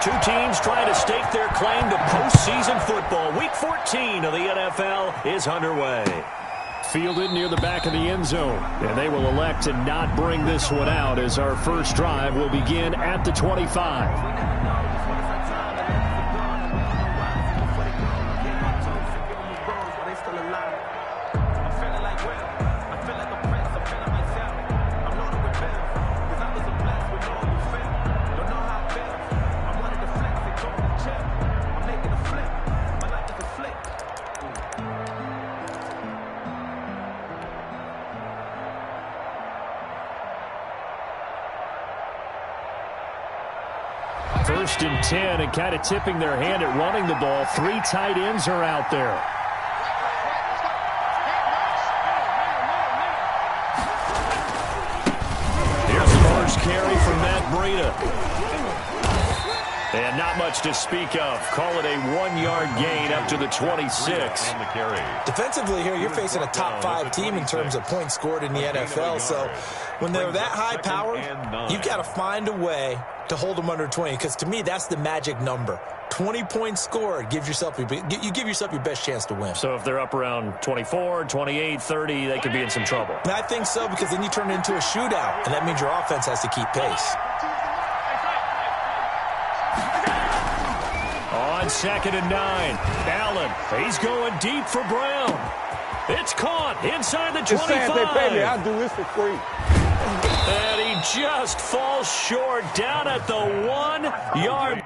Two teams trying to stake their claim to postseason football. Week 14 of the NFL is underway. Fielded near the back of the end zone. And they will elect to not bring this one out as our first drive will begin at the 25. First and 10, and kind of tipping their hand at running the ball. Three tight ends are out there. Here's the first carry from Matt Breida. And not much to speak of. Call it a 1-yard gain up to the 26. Defensively here, you're facing a top-5 team in terms of points scored in the NFL. So when they're that high-powered, you've got to find a way to hold them under 20, because to me, that's the magic number. 20 points scored, you give yourself your best chance to win. So if they're up around 24, 28, 30, they could be in some trouble. And I think so, because then you turn it into a shootout, and that means your offense has to keep pace. On 2nd and 9, Allen, he's going deep for Brown. It's caught inside the 25. They pay me. I'll do this for free. And he just falls short down at the 1-yard.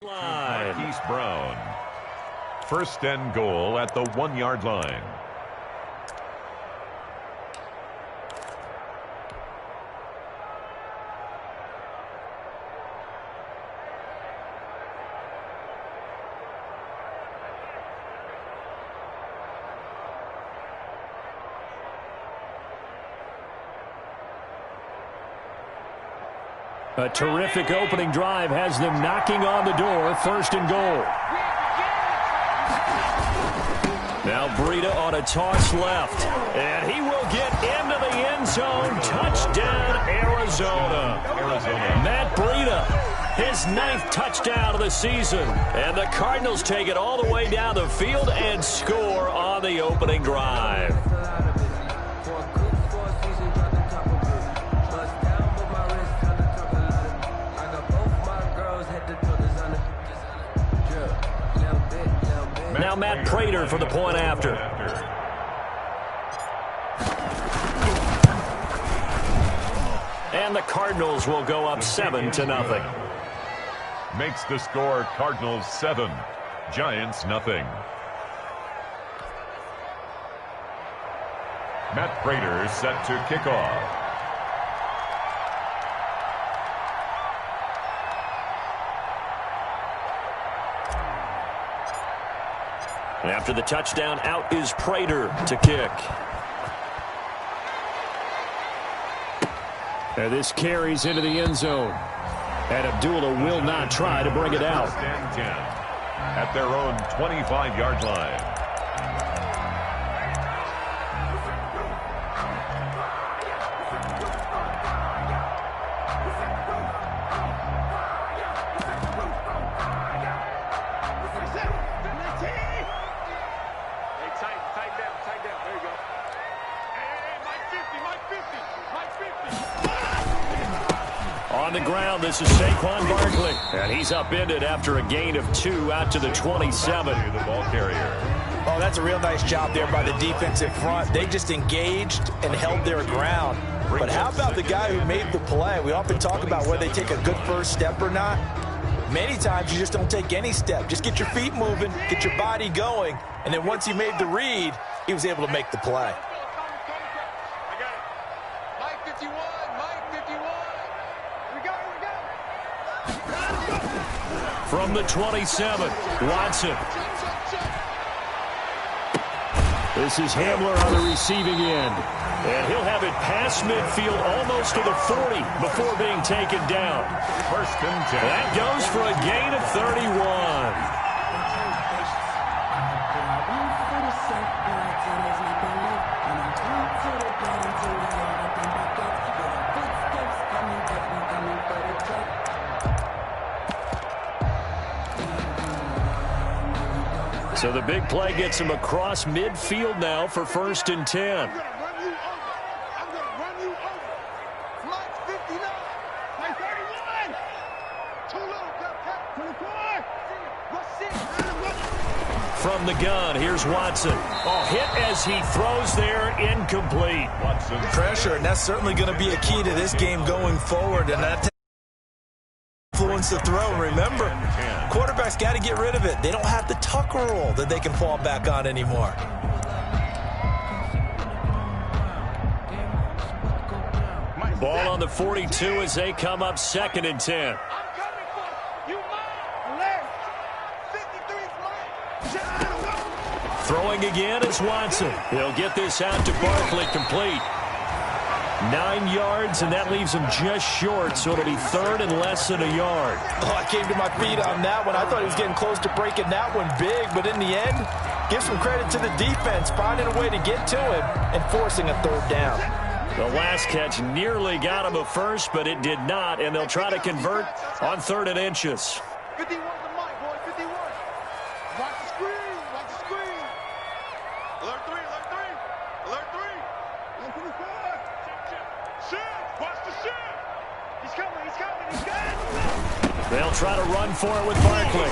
Marquise Brown. First and goal at the 1-yard line. A terrific opening drive has them knocking on the door. First and goal. Now Breida on a toss left. And he will get into the end zone. Touchdown, Arizona. Matt Breida, his 9th touchdown of the season. And the Cardinals take it all the way down the field and score on the opening drive. Now Matt Prater for the point after. And the Cardinals will go up 7-0. Makes the score Cardinals 7, Giants nothing. Matt Prater set to kick off. And after the touchdown, out is Prater to kick. And this carries into the end zone. And Abdullah will not try to bring it out. Stand 10 at their own 25-yard line. On the ground, this is Saquon Barkley. And he's upended after a gain of 2 out to the 27. The ball carrier. Oh, that's a real nice job there by the defensive front. They just engaged and held their ground. But how about the guy who made the play? We often talk about whether they take a good first step or not. Many times you just don't take any step. Just get your feet moving, get your body going, and then once he made the read, he was able to make the play. From the 27, Watson. This is Hamler on the receiving end. And he'll have it past midfield almost to the 40 before being taken down. First and 10. That goes for a gain of 31. So the big play gets him across midfield now for first and 10. From the gun, here's Watson. Oh, hit as he throws there, incomplete. Watson. Pressure, and that's certainly going to be a key to this game going forward, and that influence the throw. Remember, quarterbacks got to get rid of it. They don't have the tuck rule that they can fall back on anymore. Ball on the 42 as they come up second and 10. Throwing again is Watson. He'll get this out to Barkley, complete. 9 yards, and that leaves him just short, so it'll be third and less than a yard. Oh, I came to my feet on that one. I thought he was getting close to breaking that one big, but in the end, give some credit to the defense, finding a way to get to him and forcing a third down. The last catch nearly got him a first, but it did not, and they'll try to convert on third and inches. 51 to Mike, boy, 51. Watch the screen, watch the screen. Alert 3, alert 3, alert 3. 124. Shit, watch the shit. He's coming, he's coming, he's coming. They'll try to run for it with Barkley.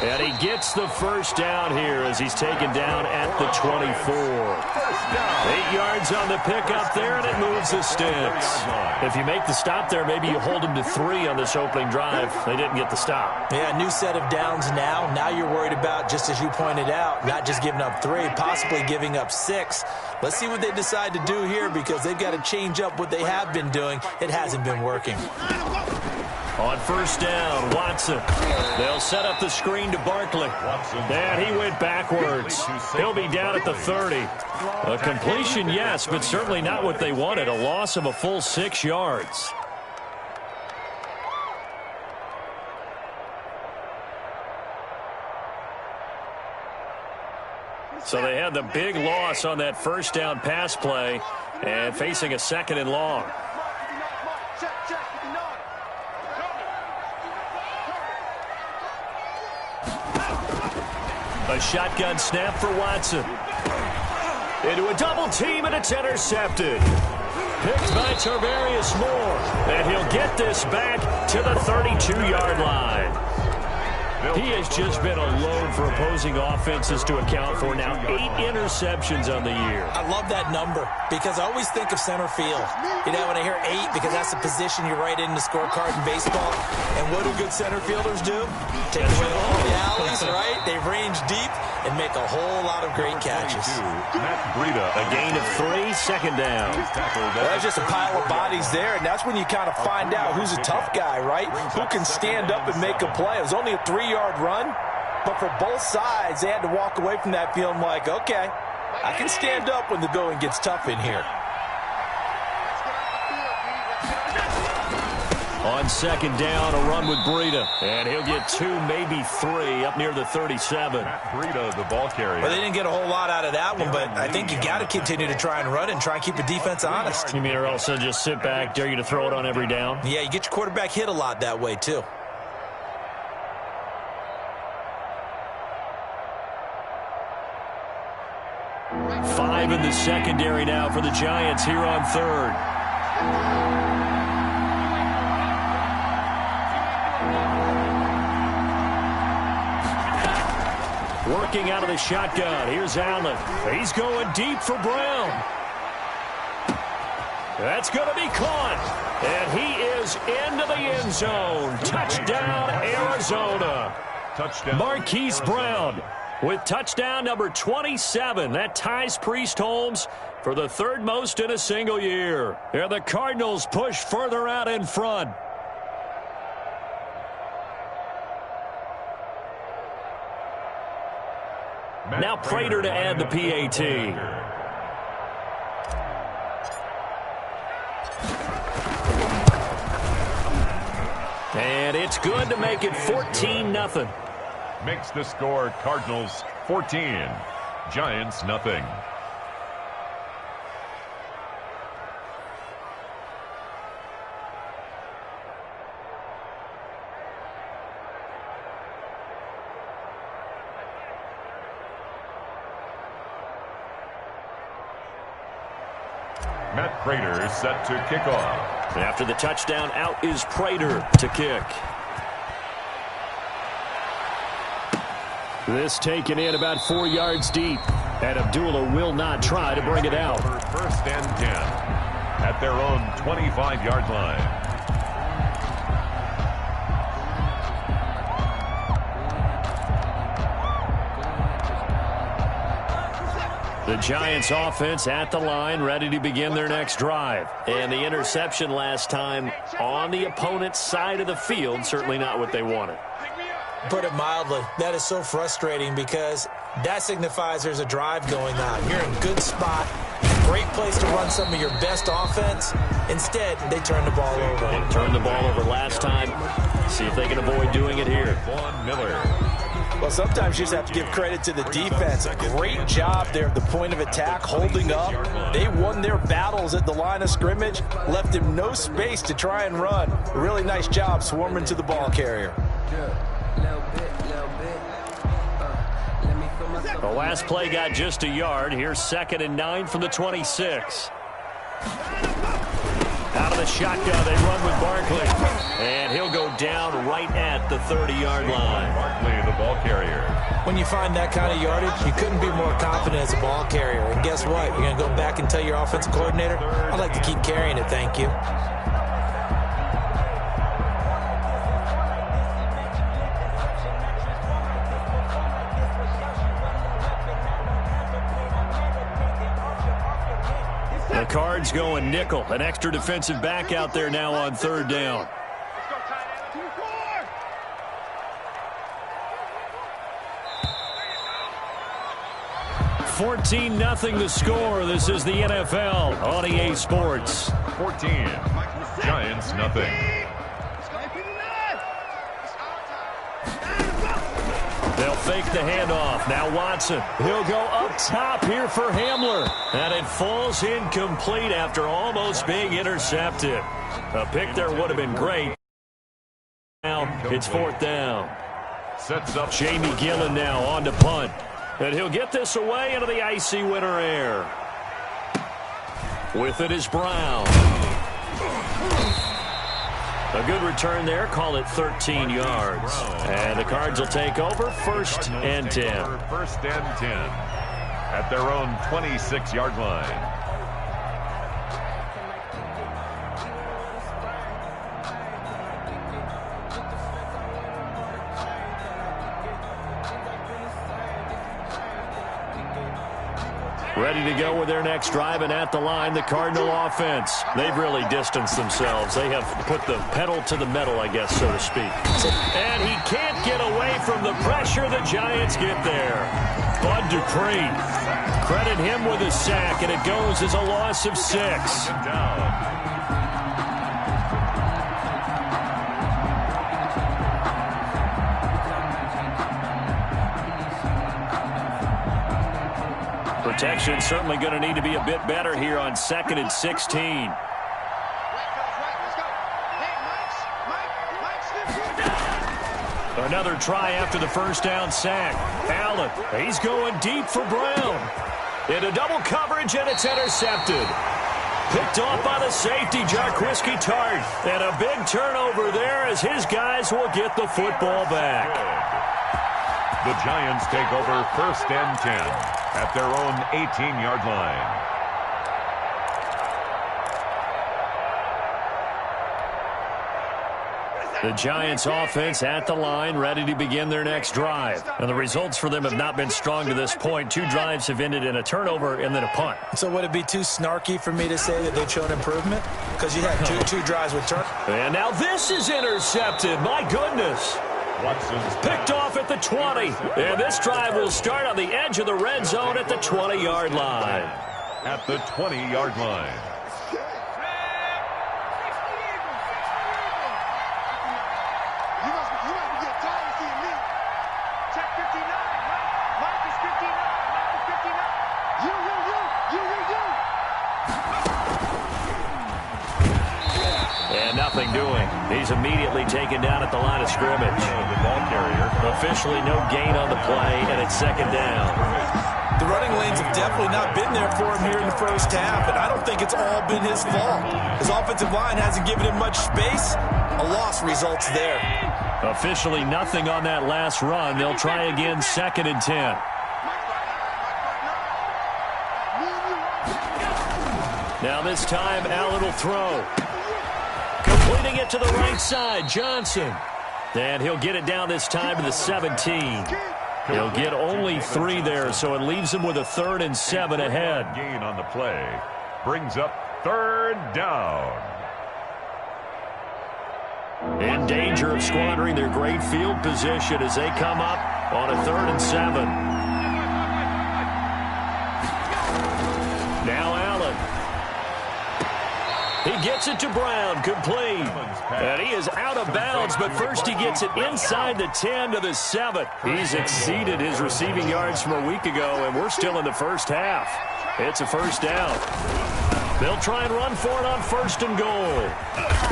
And he gets the first down here as he's taken down at the 24. 8 yards on the pickup there, and it moves the sticks. If you make the stop there, maybe you hold them to 3 on this opening drive. They didn't get the stop. Yeah, new set of downs now. Now you're worried about, just as you pointed out, not just giving up 3, possibly giving up 6. Let's see what they decide to do here, because they've got to change up what they have been doing. It hasn't been working. On first down, Watson. They'll set up the screen to Barkley. And he went backwards. He'll be down at the 30. A completion, yes, but certainly not what they wanted. A loss of a full 6 yards. So they had the big loss on that first down pass play and facing a second and long. A shotgun snap for Watson. Into a double team, and it's intercepted. Picked by Tarvarius Moore. And he'll get this back to the 32-yard line. He has just been a load for opposing offenses to account for now. 8 interceptions on the year. I love that number because I always think of center field. You know, when I hear 8, because that's the position you write in the scorecard in baseball. And what do good center fielders do? Take away all the alleys, right? They range deep and make a whole lot of great catches. Matt Breida. A gain of 3, second down. Well, there's just a pile of bodies there, and that's when you kind of find out who's a tough guy, right? Who can stand up and make a play. It was only a 3-yard run, but for both sides, they had to walk away from that feeling like, okay, I can stand up when the going gets tough in here. On second down, a run with Breida. And he'll get 2, maybe 3, up near the 37. Breida, the ball carrier. Well, they didn't get a whole lot out of that one, but I think you got to continue to try and run and try and keep the defense honest. You mean or also just sit back, dare you to throw it on every down? Yeah, you get your quarterback hit a lot that way, too. Five in the secondary now for the Giants here on third. Working out of the shotgun. Here's Allen. He's going deep for Brown. That's going to be caught. And he is into the end zone. Touchdown, Arizona. Touchdown. Marquise Brown with touchdown number 27. That ties Priest Holmes for the 3rd most in a single year. And the Cardinals push further out in front. Now Prater to add the PAT. And it's good to make it 14-0. Makes the score Cardinals 14, Giants nothing. Matt Prater set to kick off. After the touchdown, out is Prater to kick. This taken in about 4 yards deep. And Abdullah will not try to bring it out. First and 10 at their own 25-yard line. The Giants offense at the line, ready to begin their next drive. And the interception last time on the opponent's side of the field, certainly not what they wanted. Put it mildly, that is so frustrating because that signifies there's a drive going on. You're in a good spot, great place to run some of your best offense. Instead, they turn the ball over. They turned the ball over last time. See if they can avoid doing it here. Vaughn Miller. Well, sometimes you just have to give credit to the defense. A great job there at the point of attack, holding up. They won their battles at the line of scrimmage, left him no space to try and run. A really nice job swarming to the ball carrier. The last play got just a yard. Here's 2nd and 9 from the 26. Out of the shotgun, they run with Barkley. And he'll go down right at the 30-yard line. Barkley, the ball carrier. When you find that kind of yardage, you couldn't be more confident as a ball carrier. And guess what? You're going to go back and tell your offensive coordinator, I'd like to keep carrying it, thank you. The Cards going nickel. An extra defensive back out there now on 3rd down. 14-0 the score. This is the NFL on EA Sports. 14, Giants nothing. They'll fake the handoff. Now Watson. He'll go up top here for Hamler. And it falls incomplete after almost being intercepted. A pick there would have been great. Now it's 4th down. Sets up Jamie Gillen now on to punt. And he'll get this away into the icy winter air. With it is Brown. A good return there. Call it 13 yards. And the Cards will take over 1st and 10. 1st and 10 at their own 26-yard line. Ready to go with their next drive, and at the line, the Cardinal offense. They've really distanced themselves. They have put the pedal to the metal, I guess, so to speak. And he can't get away from the pressure. The Giants get there. Bud Dupree. Credit him with a sack, and it goes as a loss of 6. Protection certainly going to need to be a bit better here on 2nd and 16. Another try after the 1st down sack. Allen, he's going deep for Brown. Into double coverage, and it's intercepted. Picked off by the safety, Jarquiski Tart. And a big turnover there as his guys will get the football back. The Giants take over 1st and 10 at their own 18-yard line. The Giants offense at the line, ready to begin their next drive. And the results for them have not been strong to this point. 2 drives have ended in a turnover and then a punt. So would it be too snarky for me to say that they've shown improvement? Because you had two drives with turn. And now this is intercepted. My goodness. Watson's Picked off at the 20. And this drive will start on the edge of the red zone at the 20-yard line. at the 20-yard line. You must be getting tired of seeing me. Check 59, right? Mike is 59. Mike is 59. You. And nothing doing. He's immediately taken down at the line of scrimmage. The ball carrier. Officially no gain on the play, and it's second down. The running lanes have definitely not been there for him here in the first half, and I don't think it's all been his fault. His offensive line hasn't given him much space. A loss results there. Officially nothing on that last run. They'll try again, 2nd and 10. Now this time, Allen will throw. Completing it to the right side, Johnson. And he'll get it down this time to the 17. He'll get only 3 there, so it leaves him with a 3rd and 7 ahead. Gain on the play. Brings up 3rd down. In danger of squandering their great field position as they come up on a 3rd and 7. Now Allen. He gets it to Brown, complete. And he is out of bounds, but first he gets it inside the 10 to the 7. He's exceeded his receiving yards from a week ago, and we're still in the first half. It's a first down. They'll try and run for it on 1st and goal.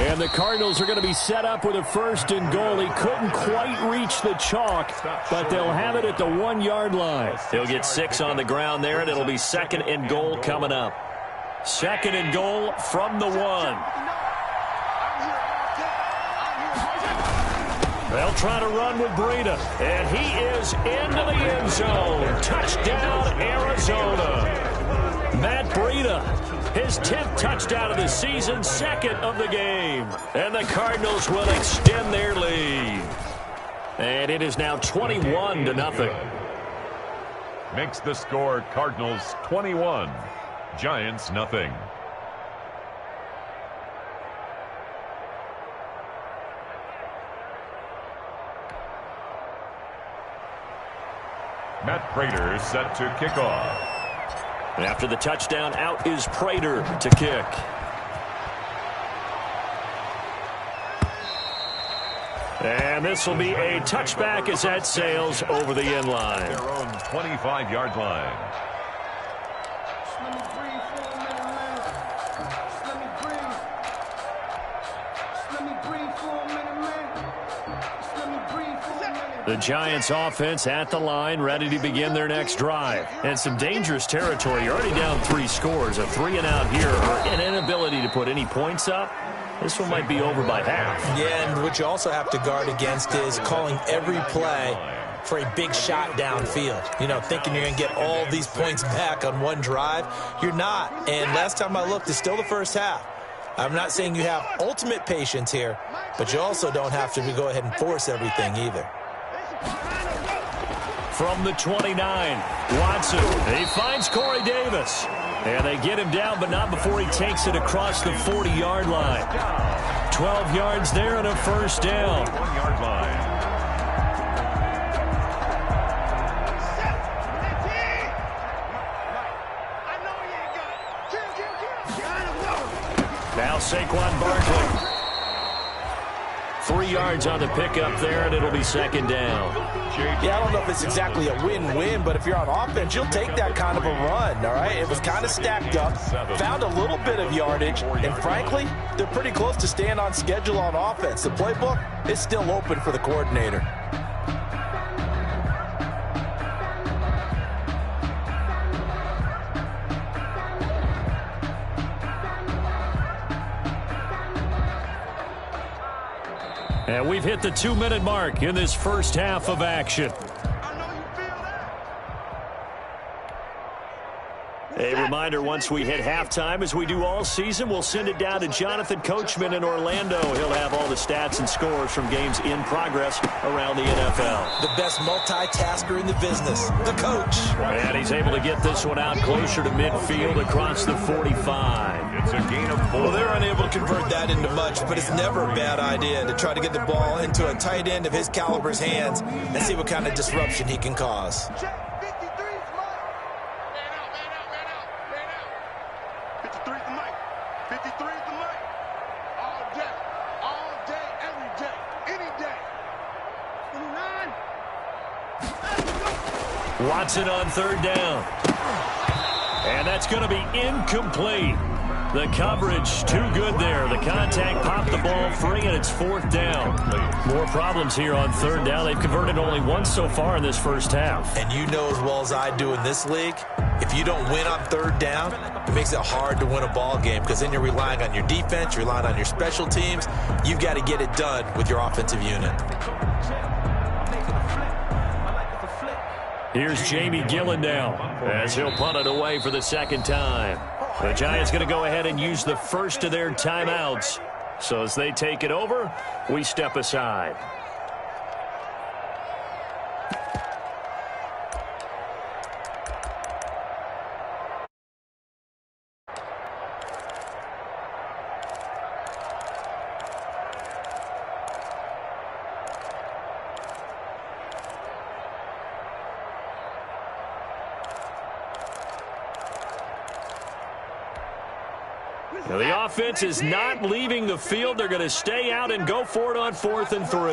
And the Cardinals are going to be set up with a 1st and goal. He couldn't quite reach the chalk, but they'll have it at the 1-yard line. He'll get 6 on the ground there, and it'll be 2nd and goal coming up. 2nd and goal from the 1. They'll try to run with Breida, and he is into the end zone. Touchdown, Arizona. Matt Breida, his 10th touchdown of the season, 2nd of the game. And the Cardinals will extend their lead. And it is now 21-0. Makes the score Cardinals 21. Giants nothing. Matt Prater set to kick off. After the touchdown, out is Prater to kick. And this will be a touchback as that sails over the end line. Their own 25-yard line. The Giants offense at the line, ready to begin their next drive. And some dangerous territory. You're already down 3 scores. A 3-and-out here, or an inability to put any points up. This one might be over by half. Yeah, and what you also have to guard against is calling every play for a big shot downfield. You know, thinking you're going to get all these points back on one drive. You're not. And last time I looked, it's still the first half. I'm not saying you have ultimate patience here, but you also don't have to go ahead and force everything either. From the 29, Watson. He finds Corey Davis. And they get him down, but not before he takes it across the 40-yard line. 12 yards there and a first down. 1-yard line. Now Saquon Barkley. 3 yards on the pickup there, and it'll be 2nd down. Yeah, I don't know if it's exactly a win-win, but if you're on offense, you'll take that kind of a run, all right? It was kind of stacked up, found a little bit of yardage, and frankly, they're pretty close to staying on schedule on offense. The playbook is still open for the coordinator. And we've hit the 2-minute mark in this first half of action. I know you feel that. A reminder, once we hit halftime, as we do all season, we'll send it down to Jonathan Coachman in Orlando. He'll have all the stats and scores from games in progress around the NFL. The best multitasker in the business, the coach. And he's able to get this one out closer to midfield across the 45. It's a gain of 4. Well, they're unable to convert that into much, but it's never a bad idea to try to get the ball into a tight end of his caliber's hands and see what kind of disruption he can cause. Watson on third down. And that's going to be incomplete. The coverage too good there. The contact popped the ball free, and it's fourth down. More problems here on third down. They've converted only once so far in this first half. And you know as well as I do in this league, if you don't win on third down, it makes it hard to win a ball game because then you're relying on your defense, you're relying on your special teams. You've got to get it done with your offensive unit. Here's Jamie Gillen now as he'll punt it away for the second time. The Giants going to go ahead and use the first of their timeouts. So as they take it over, we step aside. Now the offense is not leaving the field. They're going to stay out and go for it on 4th and 3.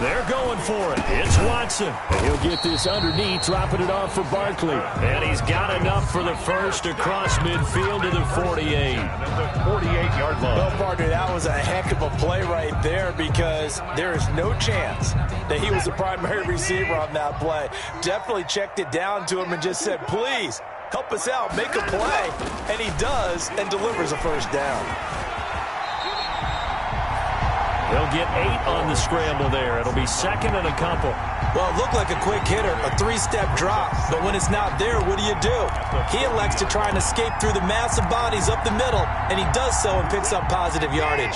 They're going for it. It's Watson. And he'll get this underneath, dropping it off for Barkley. And he's got enough for the first across midfield to the 48. The 48-yard line. Well, partner, that was a heck of a play right there because there is no chance that he was the primary receiver on that play. Definitely checked it down to him and just said, please, help us out, make a play. And he does and delivers a first down. He'll get 8 on the scramble there. It'll be second and a couple. Well, it looked like a quick hitter, a 3-step drop. But when it's not there, what do? He elects to try and escape through the massive bodies up the middle, and he does so and picks up positive yardage.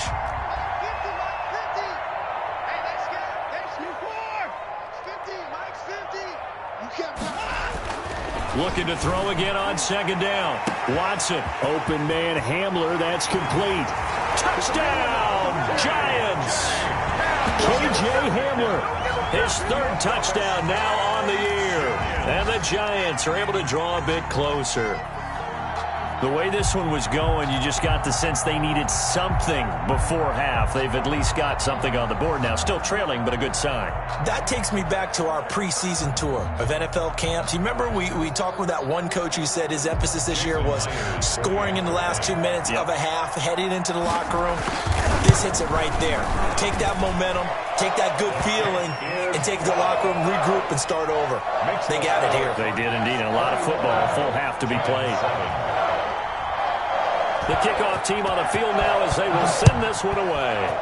Looking to throw again on second down. Watson, open man Hamler, that's complete. Touchdown, Giants! K.J. Hamler, his third touchdown now on the year. And the Giants are able to draw a bit closer. The way this one was going, you just got the sense they needed something before half. They've at least got something on the board now. Still trailing, but a good sign. That takes me back to our preseason tour of NFL camps. You remember we talked with that one coach who said his emphasis this year was scoring in the last 2 minutes of a half, heading into the locker room. This hits it right there. Take that momentum, take that good feeling, and take the locker room, regroup, and start over. They got it here. They did indeed. And a lot of football, a full half to be played. The kickoff team on the field now as they will send this one away.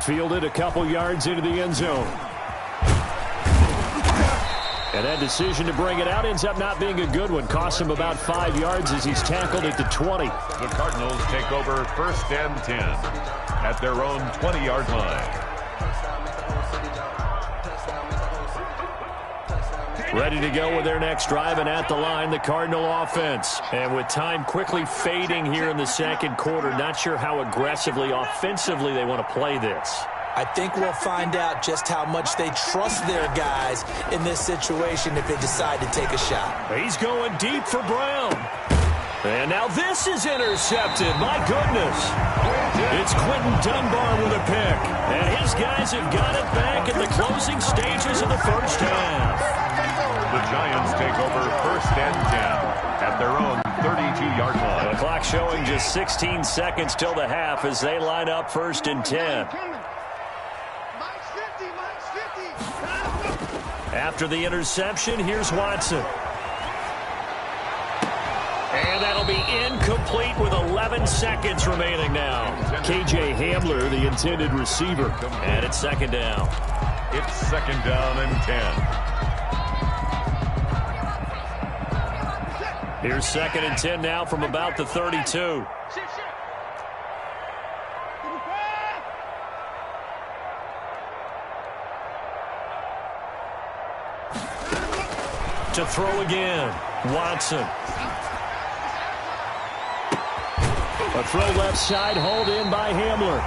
Fielded a couple yards into the end zone. And that decision to bring it out ends up not being a good one. Costs him about 5 yards as he's tackled at the 20. The Cardinals take over 1st and 10 at their own 20-yard line. Ready to go with their next drive, and at the line, the Cardinal offense. And with time quickly fading here in the second quarter, not sure how aggressively, offensively they want to play this. I think we'll find out just how much they trust their guys in this situation if they decide to take a shot. He's going deep for Brown. And now this is intercepted. My goodness. It's Quentin Dunbar with a pick. And his guys have got it back in the closing stages of the first half. The Giants take over 1st and 10 at their own 32-yard line. The clock showing just 16 seconds till the half as they line up 1st and 10. After the interception, here's Watson. And that'll be incomplete with 11 seconds remaining now. K.J. Hamler, the intended receiver. And it's second down. It's 2nd down and 10. Here's 2nd and 10 now from about the 32. To throw again, Watson. A throw left side, hauled in by Hamler.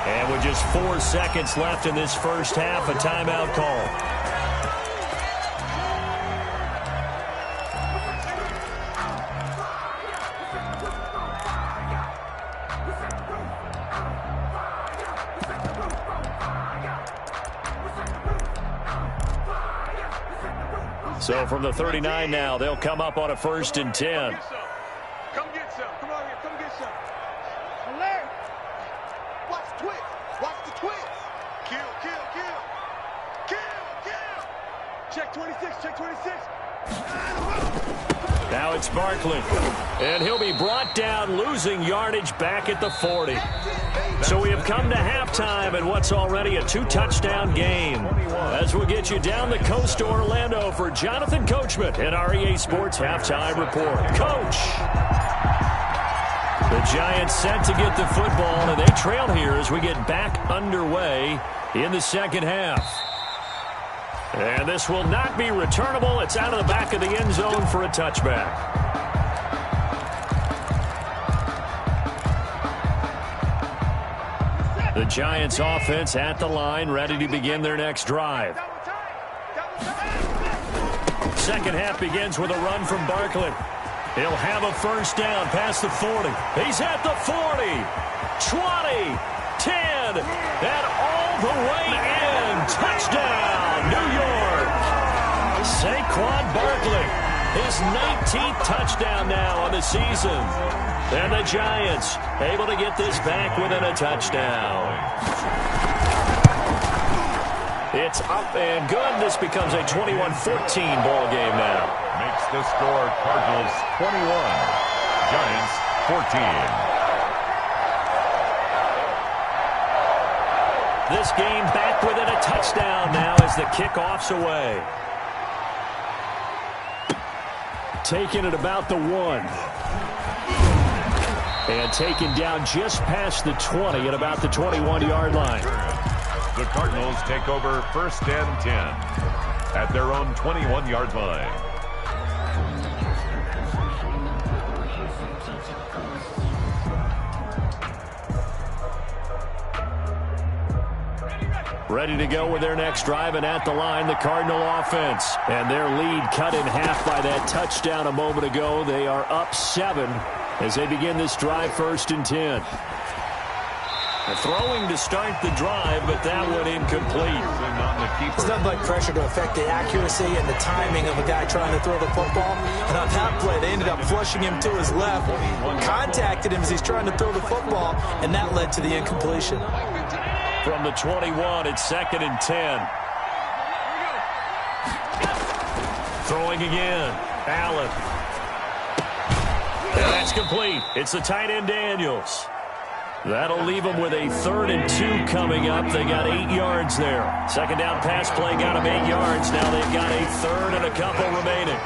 And with just 4 seconds left in this first half, a timeout call. So from the 39 now, they'll come up on a 1st and 10. Come get some. Come on here. Come get some. Alert. Watch the twist. Watch the twist. Kill, kill, kill. Kill, kill. Check 26. Check 26. Now it's Barkley. And he'll be brought down, losing yardage back at the 40. So we have come to halftime in what's already a 2-touchdown game. As we'll get you down the coast to Orlando for Jonathan Coachman at our EA Sports Halftime Report. Coach! The Giants set to get the football, and they trail here as we get back underway in the second half. And this will not be returnable. It's out of the back of the end zone for a touchback. The Giants offense at the line, ready to begin their next drive. Second half begins with a run from Barkley. He'll have a 1st down past the 40. He's at the 40, 20, 10, and all the way in. Touchdown, New York. Saquon Barkley, his 19th touchdown now on the season. And the Giants able to get this back within a touchdown. It's up and good. This becomes a 21-14 ball game now. Makes the score Cardinals 21, Giants 14. This game back within a touchdown now as the kickoff's away. Taken at about the 1. And taken down just past the 20 at about the 21-yard line. The Cardinals take over 1st and 10 at their own 21-yard line. Ready to go with their next drive, and at the line, the Cardinal offense. And their lead cut in half by that touchdown a moment ago. They are up 7 as they begin this drive, 1st and 10. Throwing to start the drive, but that one incomplete. It's nothing like pressure to affect the accuracy and the timing of a guy trying to throw the football. And on that play, they ended up flushing him to his left, contacted him as he's trying to throw the football, and that led to the incompletion. From the 21, it's 2nd and 10. Throwing again. Allen. And that's complete. It's the tight end Daniels. That'll leave them with a 3rd and 2 coming up. They got 8 yards there. Second down pass play got them 8 yards. Now they've got a 3rd and a couple remaining.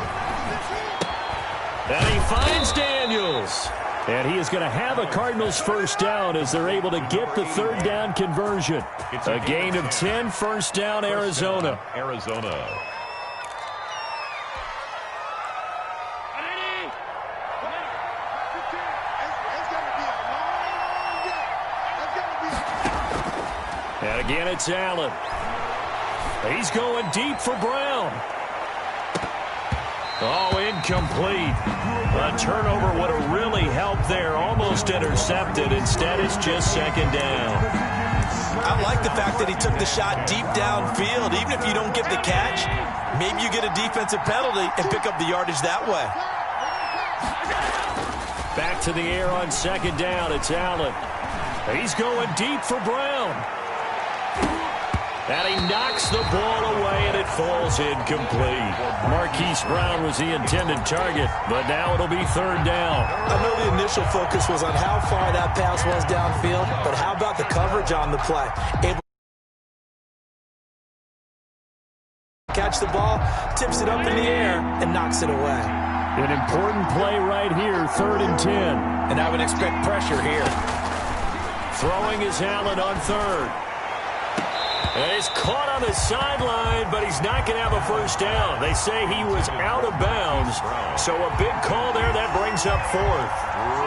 And he finds Daniels. And he is going to have a Cardinals 1st down as they're able to get the 3rd down conversion. A gain of 10, 1st down, Arizona. And again, it's Allen. He's going deep for Brown. Oh, incomplete. A turnover would have really helped there. Almost intercepted. Instead, it's just 2nd down. I like the fact that he took the shot deep downfield. Even if you don't get the catch, maybe you get a defensive penalty and pick up the yardage that way. Back to the air on 2nd down. It's Allen. He's going deep for Brown. And he knocks the ball away, and it falls incomplete. Marquise Brown was the intended target, but now it'll be 3rd down. I know the initial focus was on how far that pass was downfield, but how about the coverage on the play? Able to catch the ball, tips it up in the air, and knocks it away. An important play right here, 3rd and 10. And I would expect pressure here. Throwing is Allen on 3rd. And he's caught on the sideline, but he's not going to have a first down. They say he was out of bounds. So a big call there. That brings up 4th.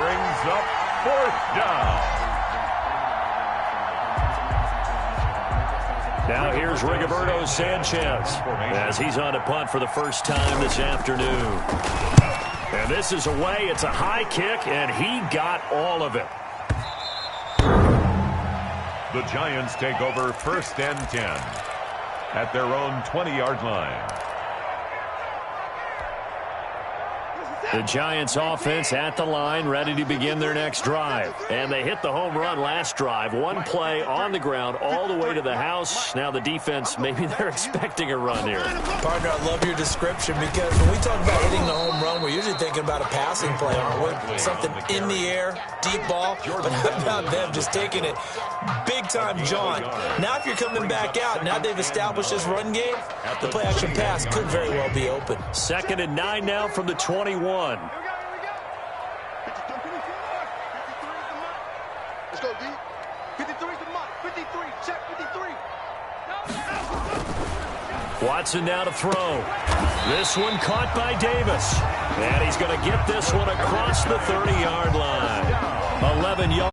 Brings up 4th down. Now here's Rigoberto Sanchez as he's on a punt for the first time this afternoon. And this is away. It's a high kick, and he got all of it. The Giants take over 1st and 10 at their own 20-yard line. The Giants offense at the line, ready to begin their next drive. And they hit the home run last drive. One play on the ground all the way to the house. Now the defense, maybe they're expecting a run here. Partner, I love your description because when we talk about hitting the home run, we're usually thinking about a passing play, aren't we? Something in the air, deep ball. But how about them just taking it big-time jaunt? Now if you're coming back out, now they've established this run game, the play-action pass could very well be open. 2nd and 9 now from the 21. Let's go, D. 53 is the mark. 53. Check 53. Watson now to throw. This one caught by Davis. And he's going to get this one across the 30-yard line. 11 yards.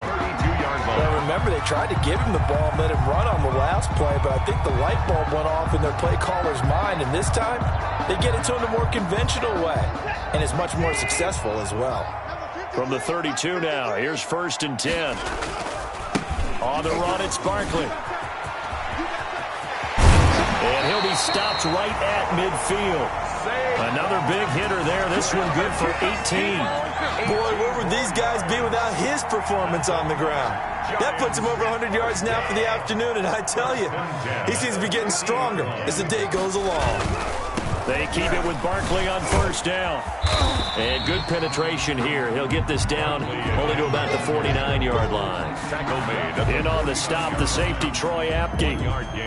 Well, remember, they tried to give him the ball and let him run on the last play, but I think the light bulb went off in their play caller's mind, and this time they get it to him the more conventional way, and it's much more successful as well. From the 32 now, here's 1st and 10. On the run, it's Barkley. And he'll be stopped right at midfield. Another big hitter there. This one good for 18. Boy, where would these guys be without his performance on the ground? That puts him over 100 yards now for the afternoon, and I tell you, he seems to be getting stronger as the day goes along. They keep it with Barkley on 1st down. And good penetration here. He'll get this down only to about the 49-yard line. In on the stop, the safety, Troy Apke.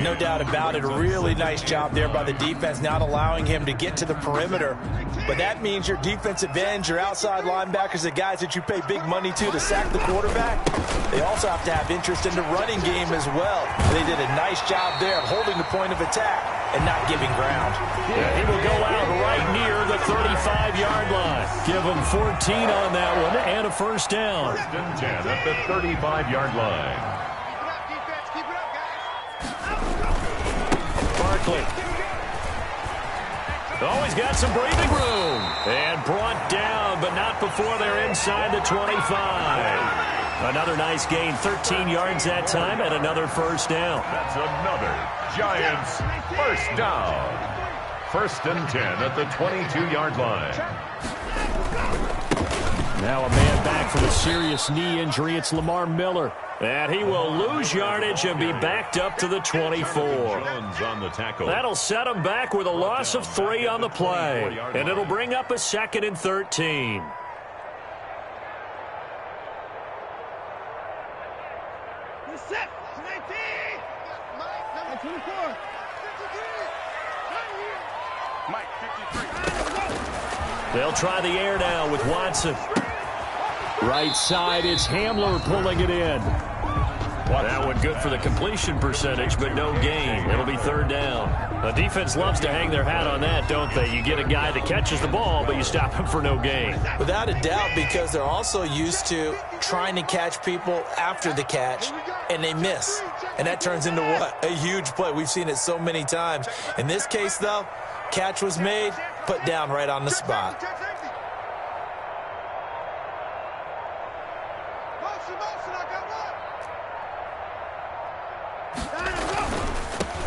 No doubt about it. A really nice job there by the defense, not allowing him to get to the perimeter. But that means your defensive ends, your outside linebackers, the guys that you pay big money to sack the quarterback, they also have to have interest in the running game as well. They did a nice job there of holding the point of attack and not giving ground. Yeah, he will go out right near the 35-yard line. Give him 14 on that one and a first down. 1st and 10 at the 35-yard line. Keep it up, guys. Barkley. Oh, he's got some breathing room. And brought down, but not before they're inside the 25. Another nice gain, 13 yards that time, and another first down. That's another Giants first down. 1st and 10 at the 22-yard line. Now a man back from a serious knee injury. It's Lamar Miller. And he will lose yardage and be backed up to the 24. On the tackle. That'll set him back with a loss of 3 on the play. And it'll bring up a 2nd and 13. Set. 19. Mike, 24. 53. Mike, 53. They'll try the air now with Watson. Right side, it's Hamler pulling it in. That one good for the completion percentage, but no gain. It'll be 3rd down. The defense loves to hang their hat on that, don't they? You get a guy that catches the ball, but you stop him for no gain. Without a doubt, because they're also used to trying to catch people after the catch, and they miss. And that turns into what? A huge play. We've seen it so many times. In this case, though, catch was made, put down right on the spot.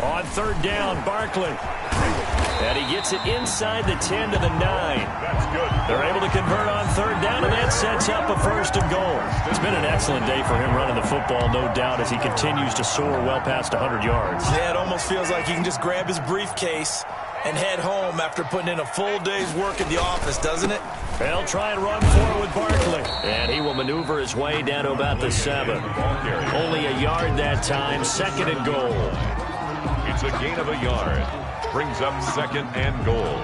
On 3rd down, Barkley. And he gets it inside the 10 to the 9. That's good. They're able to convert on 3rd down, and that sets up a 1st and goal. It's been an excellent day for him running the football, no doubt, as he continues to soar well past 100 yards. Yeah, it almost feels like he can just grab his briefcase and head home after putting in a full day's work at the office, doesn't it? They'll try and run forward Barkley. And he will maneuver his way down to about the 7. Only a yard that time, 2nd and goal. It's a gain of a yard. Brings up 2nd and goal.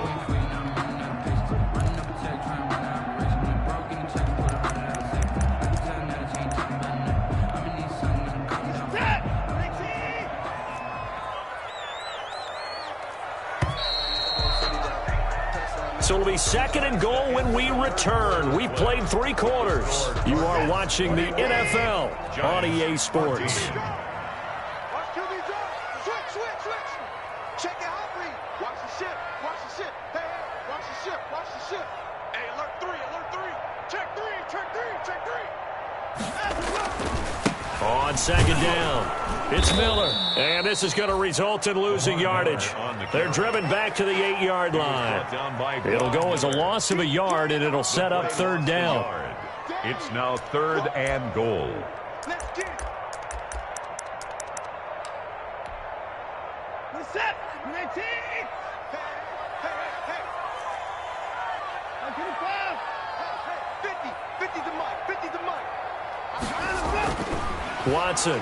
So it'll be second and goal when we return. We've played 3 quarters. You are watching the NFL on EA Sports. Watch QB's up. Switch. Check it out, please. Watch the ship. Hey, watch the ship. Hey, alert 3. Check 3. On second down, it's Miller. And this is going to result in losing yardage. They're driven back to the 8-yard line. It'll go as a loss of a yard, and it'll set up third down. It's now 3rd and goal. Let's get it. What's up? 19. Hey. I'm getting fouled. Hey, 50 the mic. Watson.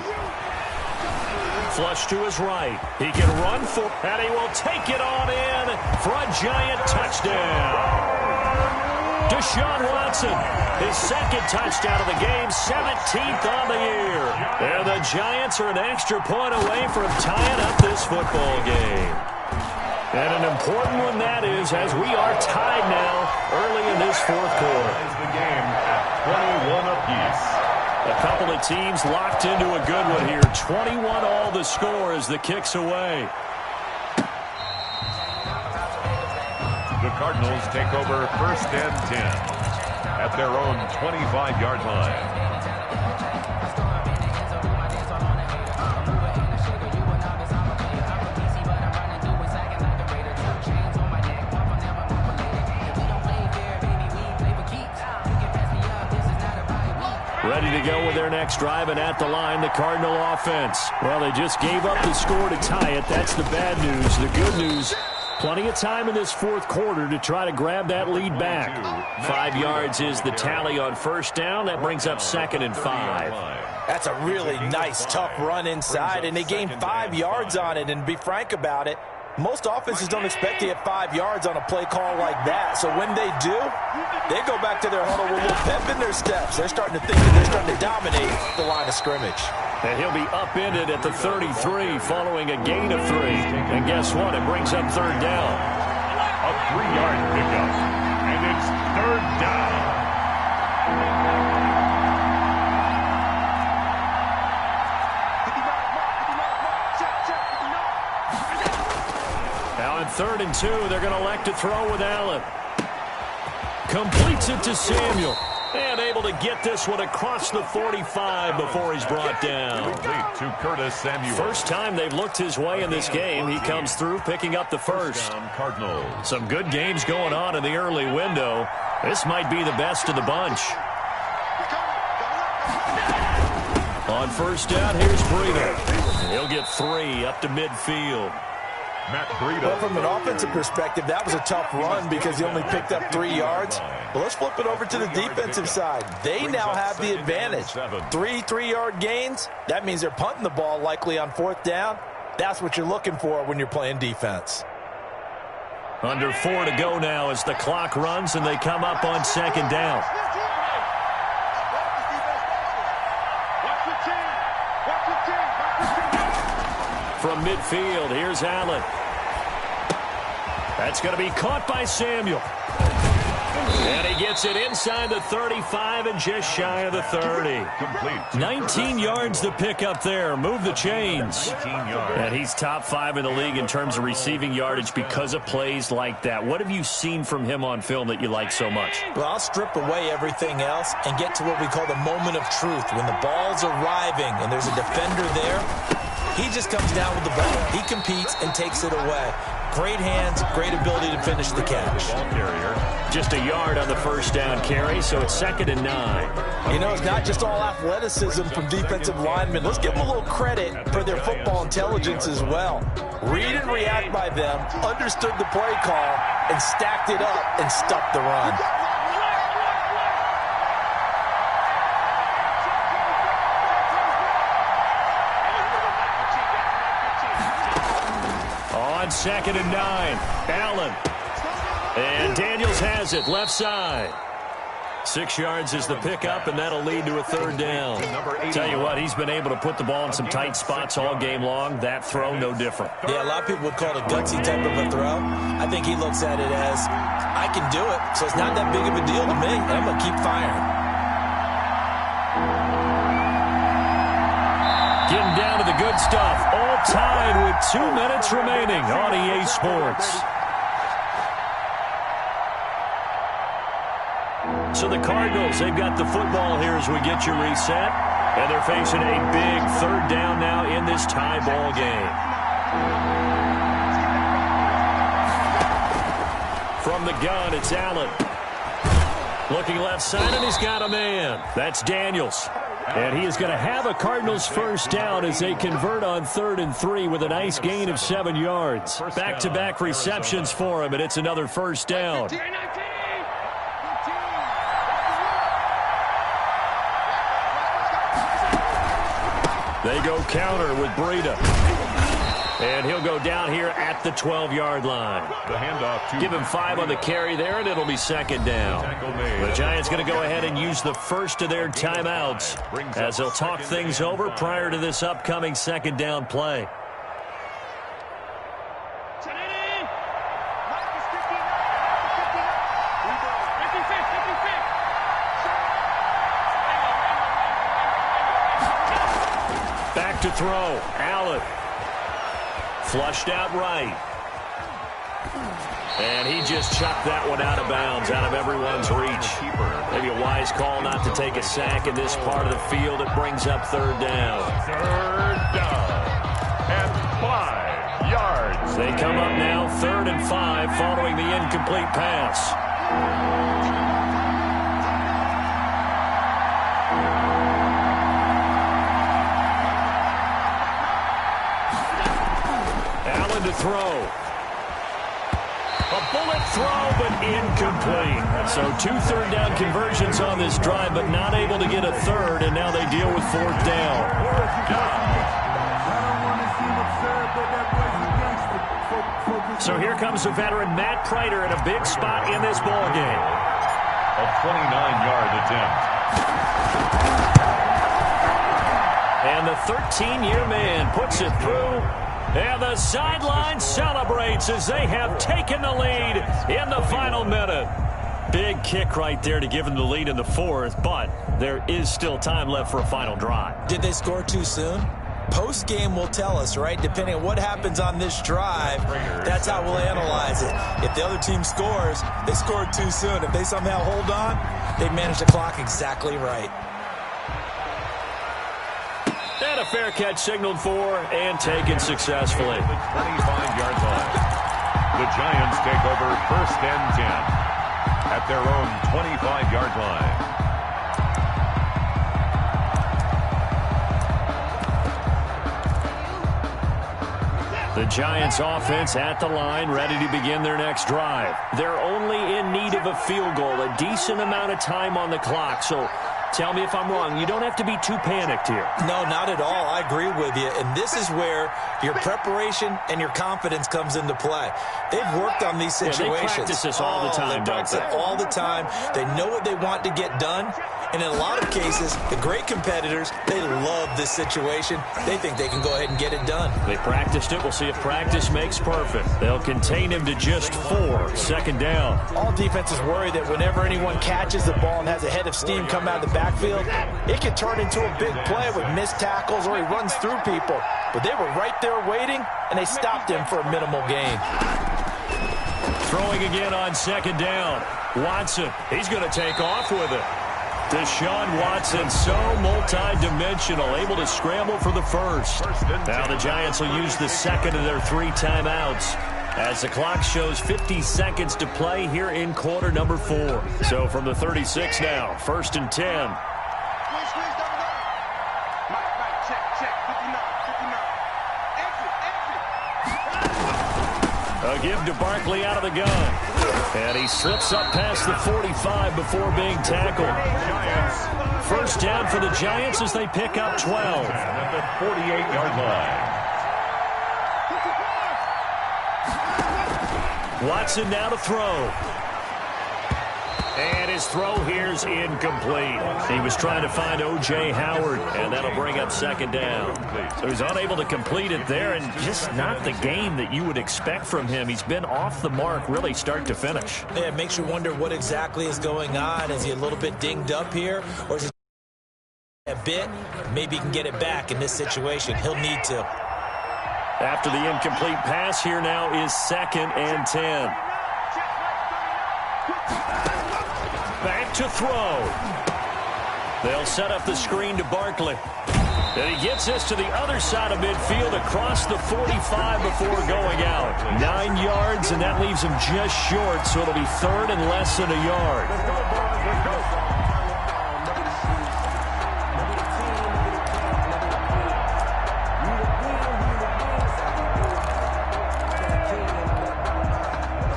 Flush to his right. He can run for, and he will take it on in for a giant touchdown. Deshaun Watson, his second touchdown of the game, 17th on the year. And the Giants are an extra point away from tying up this football game. And an important one that is, as we are tied now early in this fourth quarter. The game at 21 apiece. A couple of teams locked into a good one here. 21-all the score as the kick's away. The Cardinals take over 1st and 10 at their own 25-yard line. Ready to go with their next drive, and at the line, the Cardinal offense. Well, they just gave up the score to tie it. That's the bad news. The good news, plenty of time in this fourth quarter to try to grab that lead back. 5 yards is the tally on first down. That brings up 2nd and 5. That's a really nice, tough run inside, and they gained 5 yards on it. And to be frank about it, most offenses don't expect to get 5 yards on a play call like that. So when they do, they go back to their huddle with a little pep in their steps. They're starting to think that they're starting to dominate the line of scrimmage. And he'll be upended at the 33 following a gain of 3. And guess what? It brings up third down. A 3-yard pickup, and it's 3rd down. Now in 3rd and 2, they're going to elect to throw with Allen. Completes it to Samuel. And able to get this one across the 45 before he's brought down. Complete to Curtis Samuel. First time they've looked his way in this game. He comes through picking up the first. Cardinals. Some good games going on in the early window. This might be the best of the bunch. On first down, here's Breida. He'll get 3 up to midfield. Matt Breida. Well, from an offensive perspective, that was a tough run because he only picked up 3 yards. But let's flip it over to the defensive side. They now have the advantage. 3 3-yard gains. That means they're punting the ball likely on 4th down. That's what you're looking for when you're playing defense. Under 4 to go now as the clock runs and they come up on 2nd down. From midfield, here's Allen. That's going to be caught by Samuel. And he gets it inside the 35 and just shy of the 30. 19 yards to pick up there. Move the chains. And he's top 5 in the league in terms of receiving yardage because of plays like that. What have you seen from him on film that you like so much? Well, I'll strip away everything else and get to what we call the moment of truth. When the ball's arriving and there's a defender there, he just comes down with the ball. He competes and takes it away. Great hands, great ability to finish the catch. Just a yard on the first down carry, so it's 2nd and 9. You know, it's not just all athleticism from defensive linemen. Let's give them a little credit for their football intelligence as well. Read and react by them, understood the play call, and stacked it up and stuffed the run. On 2nd and 9, Allen. And Daniels has it, left side. 6 yards is the pickup, and that'll lead to a third down. Tell you what, he's been able to put the ball in some tight spots all game long. That throw, no different. Yeah, a lot of people would call it a gutsy type of a throw. I think he looks at it as, I can do it, so it's not that big of a deal to me, and I'm going to keep firing. Getting down to the good stuff. All tied with 2 minutes remaining on EA Sports. So the Cardinals, they've got the football here as we get you reset. And they're facing a big third down now in this tie ball game. From the gun, it's Allen. Looking left side, and he's got a man. That's Daniels. And he is going to have a Cardinals first down as they convert on 3rd and 3 with a nice gain of 7 yards. Back-to-back receptions for him, and it's another first down. They go counter with Breida. And he'll go down here at the 12-yard line. The handoff to Give him 5 on the carry there, and it'll be second down. The Giants going to go ahead and use the first of their timeouts as they'll talk things over prior to this upcoming second down play. Back to throw. Allen. Flushed out right. And he just chucked that one out of bounds, out of everyone's reach. Maybe a wise call not to take a sack in this part of the field. It brings up third down. third down and 5 yards. They come up now 3rd and 5 following the incomplete pass. To throw. A bullet throw, but incomplete. So 2 third down conversions on this drive, but not able to get a third, and now they deal with 4th down. So here comes the veteran Matt Prater in a big spot in this ball game. A 29-yard attempt. And the 13-year man puts it through. And the sideline celebrates as they have taken the lead in the final minute. Big kick right there to give them the lead in the 4th, but there is still time left for a final drive. Did they score too soon? Post-game will tell us, right? Depending on what happens on this drive, that's how we'll analyze it. If the other team scores, they scored too soon. If they somehow hold on, they manage the clock exactly right. And a fair catch signaled for and taken successfully. 25-yard line. The Giants take over 1st and 10 at their own 25-yard line. The Giants offense at the line, ready to begin their next drive. They're only in need of a field goal, a decent amount of time on the clock. So tell me if I'm wrong. You don't have to be too panicked here. No, not at all. I agree with you. And this is where your preparation and your confidence comes into play. They've worked on these situations. Yeah, they practice this all the time, they practice it all the time. They know what they want to get done. And in a lot of cases, the great competitors, they love this situation. They think they can go ahead and get it done. They practiced it. We'll see if practice makes perfect. They'll contain him to just 4. Second down. All defenses worry that whenever anyone catches the ball and has a head of steam come out of the backfield, it can turn into a big play with missed tackles or he runs through people. But they were right there waiting, and they stopped him for a minimal gain. Throwing again on second down. Watson, he's going to take off with it. Deshaun Watson, so multi-dimensional, able to scramble for the first. Now the Giants will use the second of their 3 timeouts as the clock shows 50 seconds to play here in quarter number 4. So from the 36 now, 1st and 10. A give to Barkley out of the gun. And he slips up past the 45 before being tackled. First down for the Giants as they pick up 12. At the 48-yard line. Watson now to throw. And his throw here's incomplete. He was trying to find O.J. Howard, and that'll bring up second down. So he's unable to complete it there, and just not the game that you would expect from him. He's been off the mark really start to finish. Yeah, it makes you wonder what exactly is going on. Is he a little bit dinged up here, or is he a bit? Maybe he can get it back in this situation. He'll need to. After the incomplete pass, here now is 2nd and 10. Back to throw. They'll set up the screen to Barkley. And he gets this to the other side of midfield across the 45 before going out. 9 yards, and that leaves him just short, so it'll be 3rd and less than a yard.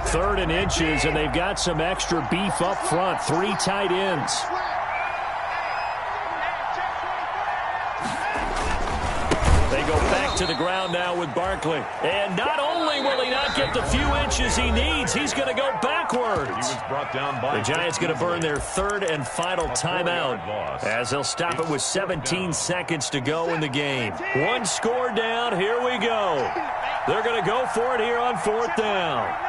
Third and inches, and they've got some extra beef up front. 3 tight ends. They go back to the ground now with Barkley. And not only will he not get the few inches he needs, he's going to go backwards. The Giants going to burn their 3rd and final timeout as they'll stop it with 17 seconds to go in the game. 1 score down. Here we go. They're going to go for it here on 4th down.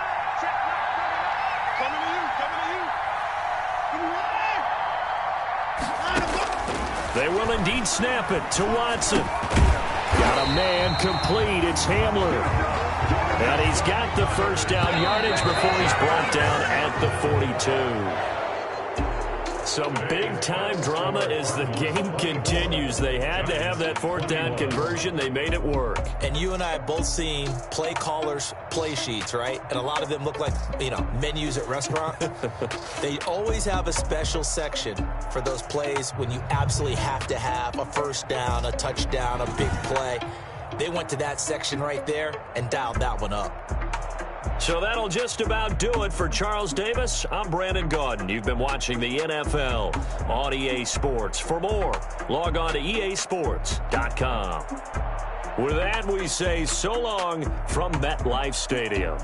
They will indeed snap it to Watson. Got a man complete. It's Hamler. And he's got the first down yardage before he's brought down at the 42. Some big-time drama as the game continues. They had to have that 4th down conversion. They made it work. And you and I have both seen play callers' play sheets, right? And a lot of them look like, menus at restaurants. They always have a special section for those plays when you absolutely have to have a first down, a touchdown, a big play. They went to that section right there and dialed that one up. So that'll just about do it for Charles Davis. I'm Brandon Gaudin. You've been watching the NFL on EA Sports. For more, log on to easports.com. With that, we say so long from MetLife Stadium.